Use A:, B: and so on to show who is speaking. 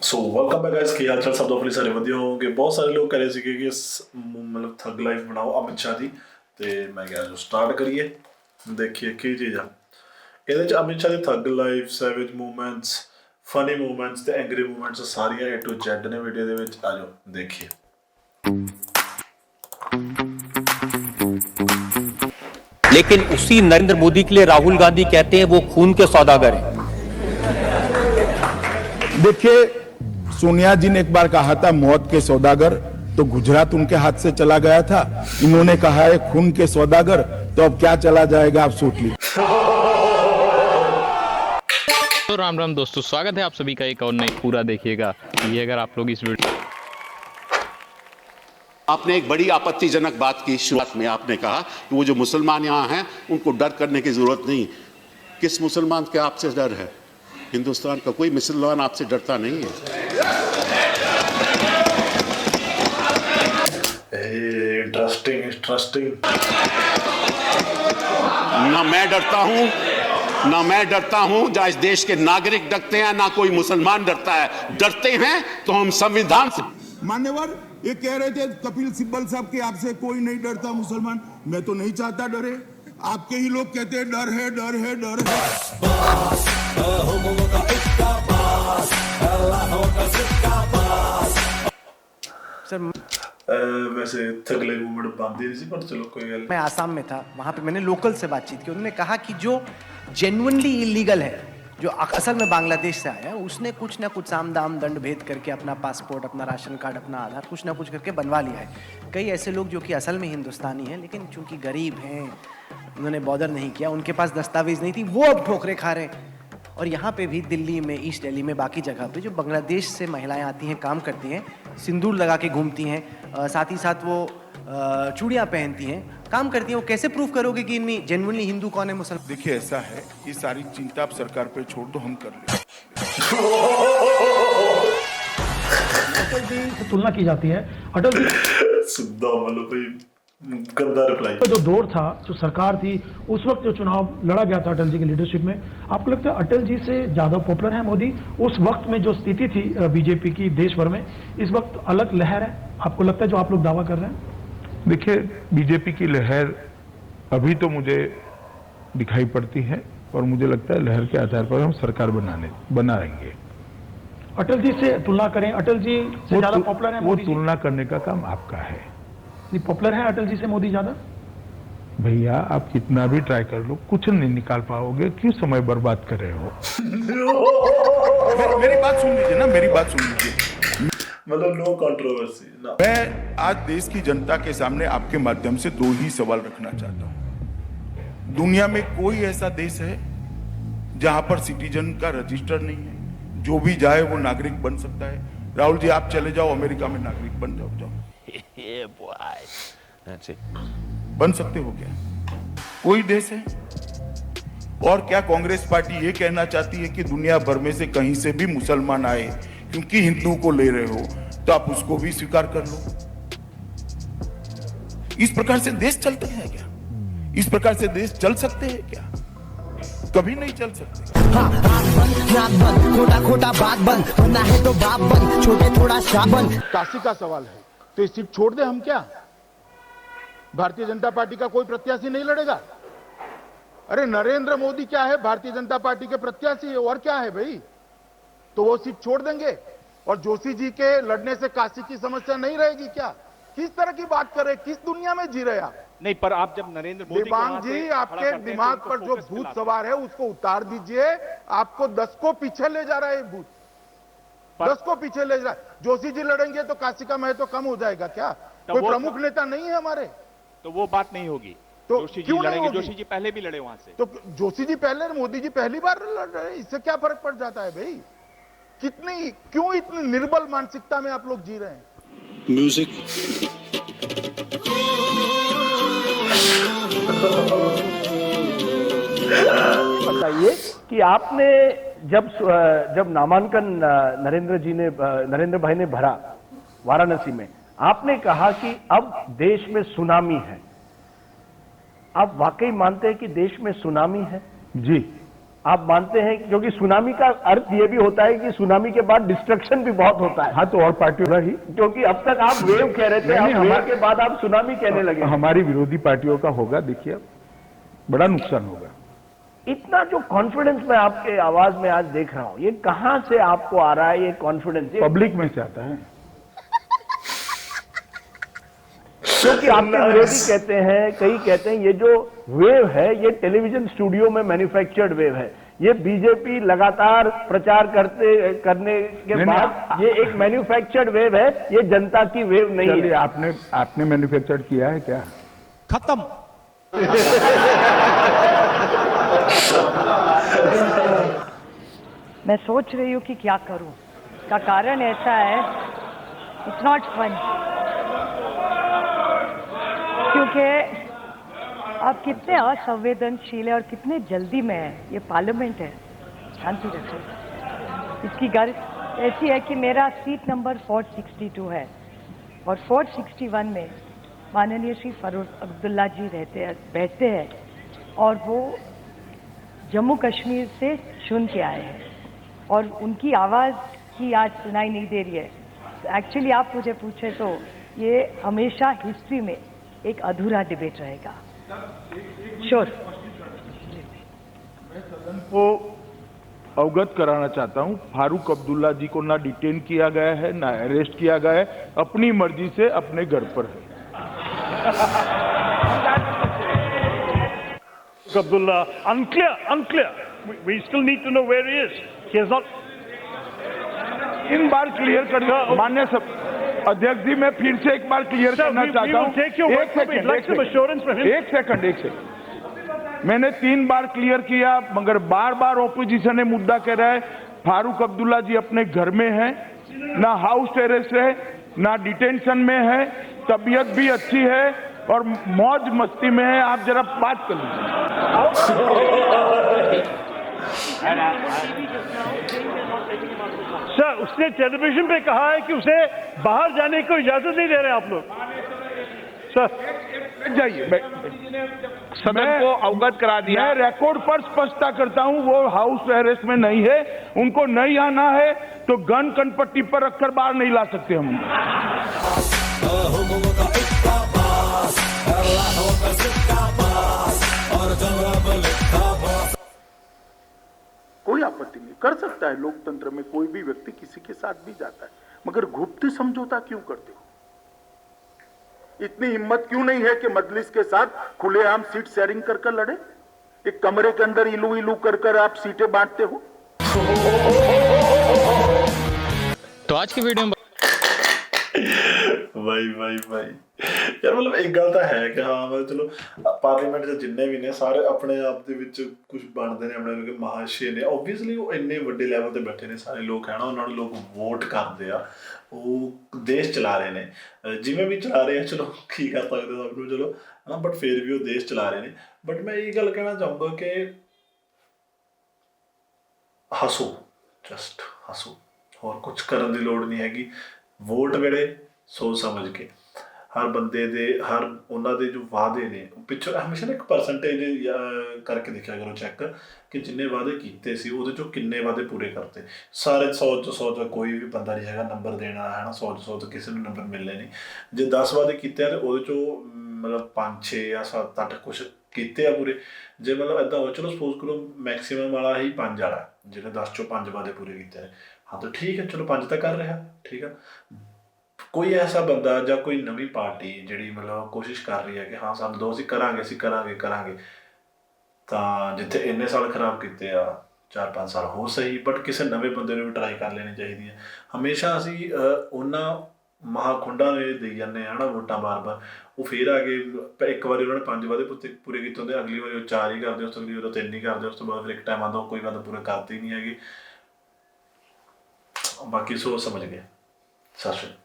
A: So welcome back guys, की हाल चाल सब तो अपनी सारे वधिया होंगे। बहुत सारे लोग कह रहे थे कि मतलब थग लाइफ बनाओ अमित शाह दी, ਤੇ ਮੈਂ ਕਿਹਾ ਜੋ ਸਟਾਰਟ ਕਰੀਏ। ਦੇਖੀਏ ਕੀ ਚੀਜ਼ ਆ ਇਹਦੇ ਚ। ਅਮਿਤ ਸ਼ਾਹ ਦੀ ਥਗ ਲਾਈਫ, ਸੈਵੇਜ ਮੂਵਮੈਂਟਸ, ਫਨੀ ਮੂਵਮੈਂਟਸ ਤੇ ਐਂਗਰੀ ਮੂਵਮੈਂਟਸ ਸਾਰੀਆਂ A to Z ਨੇ ਵੀਡੀਓ ਦੇ ਵਿੱਚ। ਆ ਜਾਓ ਦੇਖੀਏ।
B: लेकिन उसी नरेंद्र मोदी के लिए राहुल गांधी कहते हैं वो खून के सौदागर हैं।
C: देखिए, सोनिया जी ने एक बार कहा था मौत के सौदागर, तो गुजरात उनके हाथ से चला गया था। इन्होंने कहा है खून के सौदागर, तो अब क्या चला जाएगा आप सोच लीजिए।
D: तो राम राम दोस्तों, स्वागत है आप सभी का एक और नई पूरा देखिएगा। ये अगर आप लोग इस वीडियो
E: आपने एक बड़ी आपत्तिजनक बात की शुरुआत में। आपने कहा कि वो जो मुसलमान यहाँ हैं उनको डर करने की जरूरत नहीं। किस मुसलमान के आपसे डर है? हिंदुस्तान का कोई मुसलमान आपसे डरता नहीं है।
A: इंटरेस्टिंग।
E: ना मैं डरता हूं, जहां इस देश के नागरिक डरते हैं, ना कोई मुसलमान डरता है। डरते हैं तो हम संविधान से।
C: मान्यवर ये कह रहे थे कपिल सिब्बल साहब कि आपसे कोई नहीं डरता मुसलमान। मैं तो नहीं चाहता डरे, आपके ही लोग कहते हैं डर है डर है डर है।
A: वैसे थगले मूवमेंट बंद ही नहीं सी, पर चलो कोई गल।
F: मैं आसाम में था, वहाँ पे मैंने लोकल से बातचीत की। उन्होंने कहा कि जो जेन्युइनली इलीगल है, जो असल में बांग्लादेश से आया, उसने कुछ ना कुछ साम दाम दंड भेद करके अपना पासपोर्ट, अपना राशन कार्ड, अपना आधार कुछ ना कुछ करके बनवा लिया है। कई ऐसे लोग जो कि असल में हिंदुस्तानी हैं, लेकिन चूंकि गरीब हैं, उन्होंने बॉर्डर नहीं किया, उनके पास दस्तावेज नहीं थी, वो अब ठोकरे खा रहे हैं। और यहाँ पे भी दिल्ली में, ईस्ट दिल्ली में, बाकी जगह पे जो बांग्लादेश से महिलाएं आती हैं, काम करती हैं, सिंदूर लगा के घूमती हैं, साथ ही साथ वो चूड़ियाँ पहनती हैं, काम करती हैं, वो कैसे प्रूफ करोगे कि इनमें जेन्युइनली हिंदू कौन है, मुसलमान?
C: देखिए ऐसा है, ये सारी चिंता आप सरकार पे छोड़ दो, हम कर लें।
G: अटल जी से तुलना की जाती है। अटल जी
A: सीधा मतलब कोई गंदा रिप्लाई।
G: जो दौर था, जो सरकार थी, उस वक्त जो चुनाव लड़ा गया था अटल जी की लीडरशिप में, आपको लगता है अटल जी से ज्यादा पॉपुलर है मोदी? उस वक्त में जो स्थिति थी बीजेपी की देश भर में, इस वक्त अलग लहर है, आपको लगता है, जो आप लोग दावा कर रहे हैं?
H: देखिए, बीजेपी की लहर अभी तो मुझे दिखाई पड़ती है, और मुझे लगता है लहर के आधार पर हम सरकार बनाएंगे।
G: अटल जी से तुलना करें, अटल जी से ज्यादा पॉपुलर है
H: वो
G: मोदी?
H: तुलना करने का काम आपका है।
G: पॉपुलर है अटल जी से मोदी ज्यादा?
H: भैया, आप कितना भी ट्राई कर लो, कुछ नहीं निकाल पाओगे। क्यों समय बर्बाद कर रहे हो?
C: मेरी बात सुन लीजिए ना, मेरी बात सुन लीजिए।
A: मतलब नो कंट्रोवर्सी ना।
C: मैं आज देश की जनता के सामने आपके माध्यम से दो ही सवाल रखना चाहता हूं। दुनिया में कोई ऐसा देश है जहां पर सिटीजन का रजिस्टर नहीं है? जो भी जाए वो नागरिक बन सकता है। राहुल जी, आप चले जाओ अमेरिका में, नागरिक बन जाओ। बन सकते हो क्या? कोई देश है? और क्या कांग्रेस पार्टी ये कहना चाहती है कि दुनिया भर में से कहीं से भी मुसलमान आए, क्योंकि हिंदू को ले रहे हो तो आप उसको भी स्वीकार कर लो? इस प्रकार से देश चलते हैं क्या? इस प्रकार से देश चल सकते हैं क्या? कभी नहीं चल सकते।
I: खोटा बात बंद, बनना है तो बाप बंद, छोटे थोड़ा शाह बंद।
C: काशी का सवाल है, तो ये सीट छोड़ दे हम क्या? भारतीय जनता पार्टी का कोई प्रत्याशी नहीं लड़ेगा? अरे नरेंद्र मोदी क्या है, भारतीय जनता पार्टी के प्रत्याशी है, और क्या है भाई? तो वो सीट छोड़ देंगे, और जोशी जी के लड़ने से काशी की समस्या नहीं रहेगी क्या? किस तरह की बात कर रहे, किस दुनिया में जी रहे आप?
J: नहीं, पर आप जब नरेंद्र मोदी
C: दिमाग जी, आपके दिमाग पर जो भूत सवार है उसको उतार दीजिए। आपको 10 को पीछे ले जा रहा है भूत, 10 को पीछे ले जा रहा है। जोशी जी लड़ेंगे तो काशी का महत्व कम हो जाएगा क्या? कोई प्रमुख नेता नहीं है हमारे,
J: तो वो बात नहीं होगी।
C: तो
J: जोशी
C: क्यों
J: जी लड़ेंगे?
C: होगी?
J: जोशी जी पहले भी लड़े वहां से।
C: तो जोशी जी पहले, मोदी जी पहली बार लड़ रहे हैं, इससे क्या फर्क पड़ जाता है भाई? क्यों इतनी निर्बल मानसिकता में आप लोग जी रहे हैं?
E: म्यूजिक
G: बताइए कि आपने जब नामांकन नरेंद्र भाई ने भरा वाराणसी में, आपने कहा कि अब देश में सुनामी है। आप वाकई मानते हैं कि देश में सुनामी है?
H: जी,
K: आप मानते हैं क्योंकि सुनामी का अर्थ ये भी होता है कि सुनामी के बाद डिस्ट्रक्शन भी बहुत होता है।
H: हाँ, तो और पार्टी ही
K: क्योंकि अब तक आप वेव कह रहे थे,
H: नहीं,
K: आप वेव के बाद आप सुनामी कहने लगे।
H: हमारी विरोधी पार्टियों का होगा, देखिए बड़ा नुकसान होगा।
K: इतना जो कॉन्फिडेंस मैं आपके आवाज में आज देख रहा हूं, ये कहां से आपको आ रहा है ये कॉन्फिडेंस?
H: पब्लिक में से आता है,
K: क्योंकि आपके विरोधी कहते हैं, कई कहते हैं ये जो वेव है ये टेलीविजन स्टूडियो में मैन्युफैक्चर्ड वेव है। ये बीजेपी लगातार प्रचार करने के बाद ये एक मैन्युफैक्चर्ड वेव है, ये जनता की वेव नहीं है।
H: आपने मैन्युफैक्चर किया है क्या?
F: खत्म।
L: मैं सोच रही हूँ कि क्या करूँ। का कारण ऐसा है, इट्स नॉट फन, क्योंकि आप कितने असंवेदनशील है और कितने जल्दी में है। ये पार्लियामेंट है, शांति रखो। इसकी गर्ज ऐसी है कि मेरा सीट नंबर 462 है और 461 में माननीय श्री फारूक अब्दुल्ला जी बैठते हैं और वो जम्मू कश्मीर से चुन के आए हैं और उनकी आवाज़ ही आज सुनाई नहीं दे रही है। एक्चुअली आप मुझे पूछे तो ये हमेशा हिस्ट्री में एक अधूरा डिबेट रहेगा। श्योर।
H: मैं सदन को अवगत कराना चाहता हूं, फारूक अब्दुल्ला जी को ना डिटेन किया गया है, ना अरेस्ट किया गया है, अपनी मर्जी से अपने घर पर है।
K: Abdullah, unclear. We still need to know where he is. He has not.
H: In bar clear करना मान्य सब अध्यक्ष जी, मैं फिर से एक बार क्लियर करना चाहता हूं। एक सेकंड। मैंने 3 बार क्लियर किया, मगर बार बार ऑपोजिशन ने मुद्दा कह रहा है फारूक अब्दुल्ला जी अपने घर में है, ना हाउस अरेस्ट है, ना डिटेंशन में है, तबीयत भी अच्छी है और मौज मस्ती में है। आप जरा बात कर लीजिए।
K: सर, उसने टेलीविजन पे कहा है कि उसे बाहर जाने को इजाजत नहीं दे रहे आप लोग। सर
H: जाइए,
K: सदन को अवगत करा दिया।
H: मैं रिकॉर्ड पर स्पष्टता करता हूं, वो हाउस अरेस्ट में नहीं है, उनको नहीं आना है तो गन कनपट्टी पर रखकर बाहर नहीं ला सकते हम।
C: कोई आपत्ति नहीं, कर सकता है लोकतंत्र में कोई भी व्यक्ति किसी के साथ भी जाता है, मगर गुप्त समझौता क्यों करते हो? इतनी हिम्मत क्यों नहीं है कि मजलिस के साथ खुलेआम सीट शेयरिंग कर कर लड़े? एक कमरे के अंदर इलू इलू कर कर आप सीटें बांटते हो।
D: तो आज की वीडियो में
A: भाई यार, मतलब एक गल ਤਾਂ है कि हाँ मतलब चलो पार्लीमेंट ਦੇ जिन्ने भी ने सारे अपने आप ਦੇ ਵਿੱਚ ਕੁਝ ਬਣਦੇ ਨੇ, ਆਪਣੇ ਕਿ ਮਹਾਸ਼ੇ ਨੇ। ਓਬਵੀਅਸਲੀ ਉਹ ਇੰਨੇ ਵੱਡੇ ਲੈਵਲ ਤੇ ਬੈਠੇ ਨੇ ਸਾਰੇ ਲੋਕ, ਹੈ ਨਾ, ਉਹਨਾਂ ਨੂੰ ਲੋਕ ਵੋਟ ਕਰਦੇ ਆ, ਉਹ ਦੇਸ਼ ਚਲਾ ਰਹੇ ਨੇ, ਜਿਵੇਂ ਵੀ ਚਲਾ ਰਹੇ ਆ। ਚਲੋ ਕੀ ਕਰ ਸਕਦੇ ਸਭ ਨੂੰ, ਚਲੋ ਹਾਂ, ਬਟ ਫਿਰ ਵੀ ਉਹ ਦੇਸ਼ ਚਲਾ ਰਹੇ ਨੇ। ਬਟ ਮੈਂ ਇਹ ਗੱਲ ਕਹਿਣਾ ਚਾਹੂੰਗਾ ਕਿ ਹੱਸੋ, ਜਸਟ ਹੱਸੋ, ਹੋਰ ਕੁਝ ਕਰਨ ਦੀ ਲੋੜ ਨਹੀਂ ਹੈਗੀ। ਵੋਟ ਵੇਲੇ सोच समझ के हर बंदे दे, हर उन्होंने जो वादे ने पिछों हमेशा ना एक परसेंटेज करके देखा करो चैक कि जिन्ने वादे किए सी उहदे चों किन्ने वादे पूरे करते। सारे 100 कोई भी बंदा नहीं है नंबर देना, है ना, 100 किसी ने नंबर मिलने नहीं। जे 10 वादे किए तो उहदे चों मतलब 5 6 या 7 8 कुछ किए आ पूरे। जे मतलब इदा हो, चलो सपोज करो मैक्सीमम वाला ही 5 वाला जिन्हें 10 चों 5 वादे पूरे किए, हाँ तो ठीक है, चलो 5 तो कर रहा, ठीक है। कोई ऐसा बंदा या कोई नवी पार्टी जी मतलब कोशिश कर रही है कि हाँ सानू दो, असीं करांगे तो जिथे इन्ने साल खराब किए आ 4-5 साल हो सही, बट किसी नवे बंदे ने भी ट्राई कर लेनी चाहिए। हमेशा असीं उन्होंने महाखुंडा ने दे जाने है ना वोटां बार वो फिर आ गए। एक बार उन्होंने 5 वादे पूरे किए होंगे, अगली बार 4 ही करते, उस तो अगली बार 3 ही करते, उस तो बाद फिर एक टाइम आता कोई वादा पूरा करते ही नहीं है। बाकी सोच समझ गए। सत श्री अकाल।